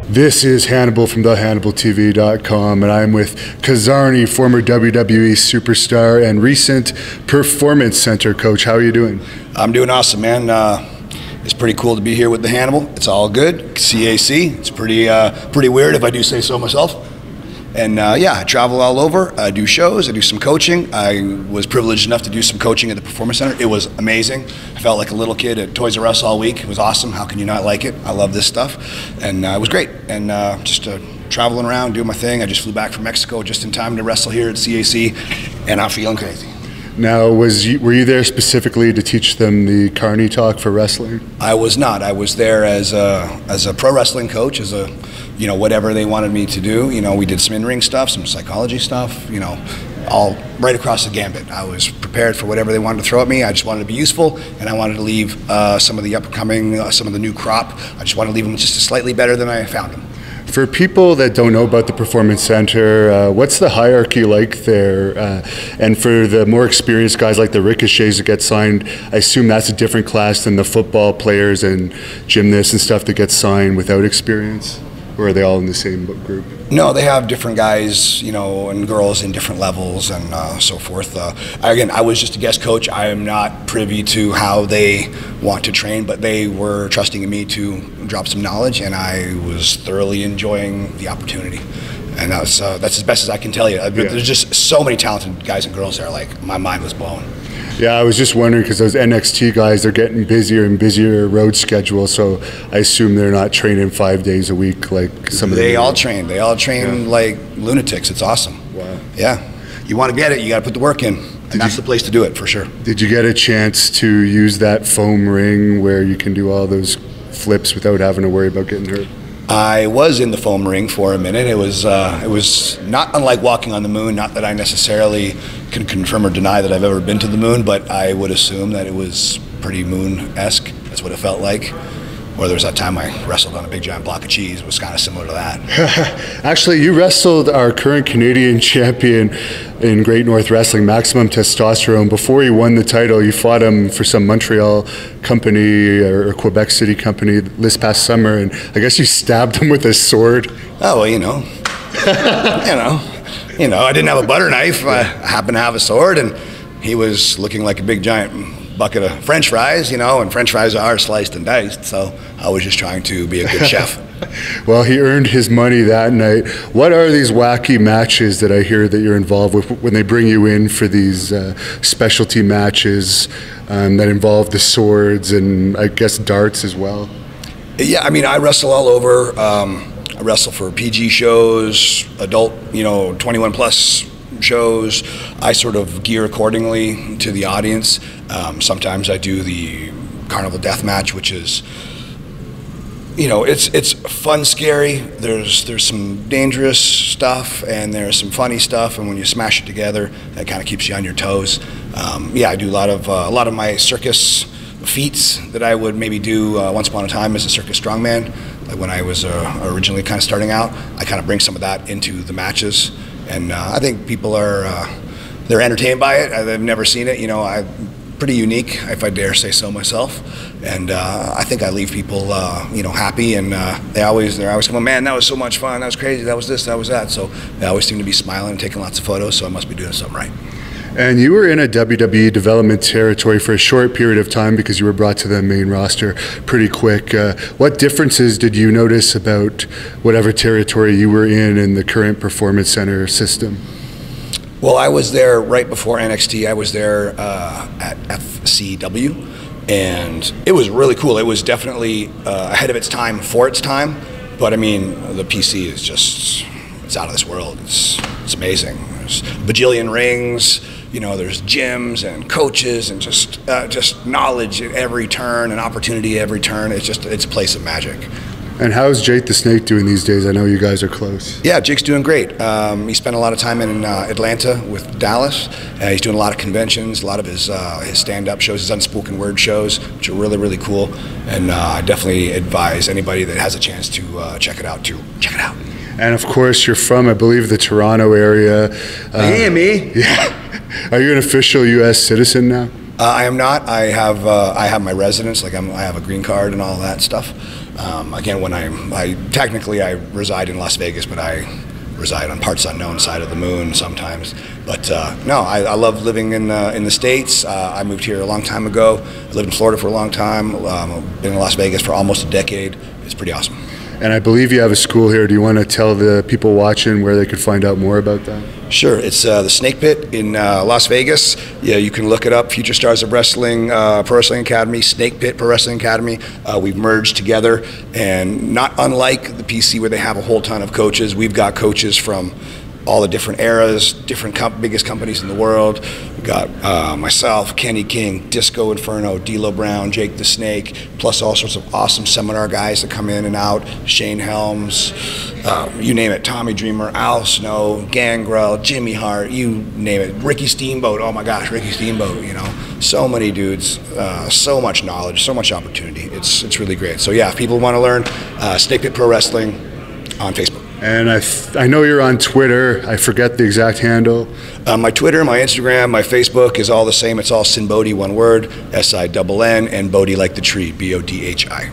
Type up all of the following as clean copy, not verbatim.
This is Hannibal from thehannibaltv.com, and I'm with Kizarny, former WWE superstar and recent Performance Center coach. How are you doing? I'm doing awesome, man. It's pretty cool to be here with the Hannibal. It's all good. CAC. It's pretty weird if I do say so myself. And yeah, I travel all over. I do shows. I do some coaching. I was privileged enough to do some coaching at the Performance Center. It was amazing. I felt like a little kid at Toys R Us all week. It was awesome. How can you not like it? I love this stuff. And it was great. And just traveling around, doing my thing. I just flew back from Mexico just in time to wrestle here at CAC, and I'm feeling crazy. Now, were you there specifically to teach them the Carney talk for wrestling? I was not. I was there as a pro wrestling coach, as a, whatever they wanted me to do. We did some in-ring stuff, some psychology stuff, all right across the gambit. I was prepared for whatever they wanted to throw at me. I just wanted to be useful, and I wanted to leave some of the upcoming, some of the new crop. I just wanted to leave them just slightly better than I found them. For people that don't know about the Performance Center, what's the hierarchy like there? And for the more experienced guys like the Ricochets that get signed, I assume that's a different class than the football players and gymnasts and stuff that get signed without experience? Or are they all in the same group? No, they have different guys, and girls in different levels and so forth. Again, I was just a guest coach. I am not privy to how they want to train, but they were trusting in me to drop some knowledge, and I was thoroughly enjoying the opportunity. And that's as best as I can tell you. Yeah. There's just so many talented guys and girls there. Like, my mind was blown. Yeah, I was just wondering because those NXT guys are getting busier and busier road schedules, so I assume they're not training 5 days a week like some of them. They all train like lunatics. It's awesome. Wow. Yeah. You want to get it, you got to put the work in. And that's the place to do it, for sure. Did you get a chance to use that foam ring where you can do all those flips without having to worry about getting hurt? I was in the foam ring for a minute. It was not unlike walking on the moon. Not that I necessarily can confirm or deny that I've ever been to the moon, but I would assume that it was pretty moon-esque. That's what it felt like. Or there was that time I wrestled on a big giant block of cheese. It was kind of similar to that. Actually, you wrestled our current Canadian champion in Great North Wrestling, Maximum Testosterone. Before he won the title, you fought him for some Montreal company or Quebec City company this past summer, and I guess you stabbed him with a sword. Oh, well, I didn't have a butter knife. I happened to have a sword, and he was looking like a big giant bucket of French fries, and French fries are sliced and diced, so I was just trying to be a good chef. Well, he earned his money that night. What are these wacky matches that I hear that you're involved with when they bring you in for these specialty matches that involve the swords and I guess darts as well? Yeah, I mean, I wrestle all over. I wrestle for PG shows, adult, 21 plus shows. I sort of gear accordingly to the audience. Sometimes I do the Carnival Death Match, which is, it's fun, scary. There's some dangerous stuff and there's some funny stuff, and when you smash it together, that kind of keeps you on your toes. Yeah, I do a lot of my circus feats that I would maybe do once upon a time as a circus strongman. Like when I was originally kind of starting out, I kind of bring some of that into the matches. And I think people they're entertained by it. They've never seen it. I'm pretty unique, if I dare say so myself. And I think I leave people, happy. And they're always going, man, that was so much fun. That was crazy. That was this. That was that. So they always seem to be smiling and taking lots of photos. So I must be doing something right. And you were in a WWE development territory for a short period of time because you were brought to the main roster pretty quick. What differences did you notice about whatever territory you were in the current Performance Center system? Well, I was there right before NXT. I was there at FCW, and it was really cool. It was definitely ahead of its time for its time, but I mean, the PC is it's out of this world. It's amazing. There's a bajillion rings. There's gyms and coaches and just knowledge at every turn and opportunity at every turn. It's a place of magic. And how's Jake the Snake doing these days? I know you guys are close. Yeah, Jake's doing great. He spent a lot of time in Atlanta with Dallas. He's doing a lot of conventions, a lot of his stand-up shows, his unspoken word shows, which are really, really cool. And I definitely advise anybody that has a chance to check it out to check it out. And of course, you're from, I believe, the Toronto area. Hey, me. Yeah. Are you an official U.S. citizen now? I am not. I have my residence. I have a green card and all that stuff. Again, when I technically I reside in Las Vegas, but I reside on parts unknown side of the moon sometimes. But no, I love living in the States. I moved here a long time ago. I lived in Florida for a long time. Been in Las Vegas for almost a decade. It's pretty awesome. And I believe you have a school here. Do you want to tell the people watching where they could find out more about that? Sure. It's the Snake Pit in Las Vegas. Yeah, you can look it up. Future Stars of Wrestling, Pro Wrestling Academy, Snake Pit Pro Wrestling Academy. We've merged together, and not unlike the PC where they have a whole ton of coaches, we've got coaches from all the different eras, different biggest companies in the world. We got myself, Kenny King, Disco Inferno, D'Lo Brown, Jake the Snake, plus all sorts of awesome seminar guys that come in and out. Shane Helms, you name it. Tommy Dreamer, Al Snow, Gangrel, Jimmy Hart, you name it. Ricky Steamboat. Oh my gosh, Ricky Steamboat. You know, so many dudes, so much knowledge, so much opportunity. It's really great. So yeah, if people want to learn, Snake Pit Pro Wrestling on Facebook. And I know you're on Twitter. I forget the exact handle. My Twitter, my Instagram, my Facebook is all the same. It's all Sin Bodhi, one word, S-I-N-N, and Bodhi like the tree, B-O-D-H-I.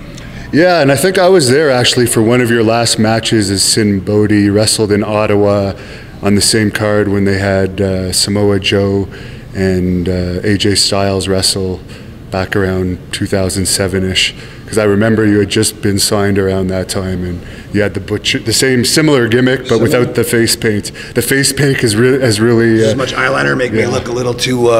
Yeah, and I think I was there actually for one of your last matches as Sin Bodhi. You wrestled in Ottawa on the same card when they had Samoa Joe and AJ Styles wrestle back around 2007-ish. Because I remember you had just been signed around that time, and you had the same similar gimmick, but without the face paint. The face paint has really as much eyeliner make me look a little too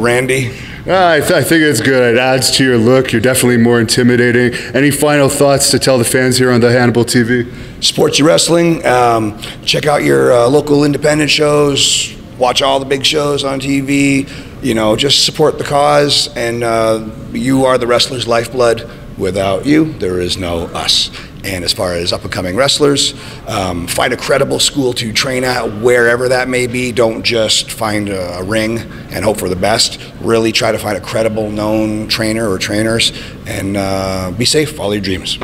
randy. I think it's good. It adds to your look. You're definitely more intimidating. Any final thoughts to tell the fans here on the Hannibal TV? Sports your wrestling. Check out your local independent shows. Watch all the big shows on TV. You know, just support the cause, and you are the wrestler's lifeblood. Without you, there is no us. And as far as up-and-coming wrestlers, find a credible school to train at, wherever that may be. Don't just find a ring and hope for the best. Really try to find a credible, known trainer or trainers, and be safe. Follow your dreams.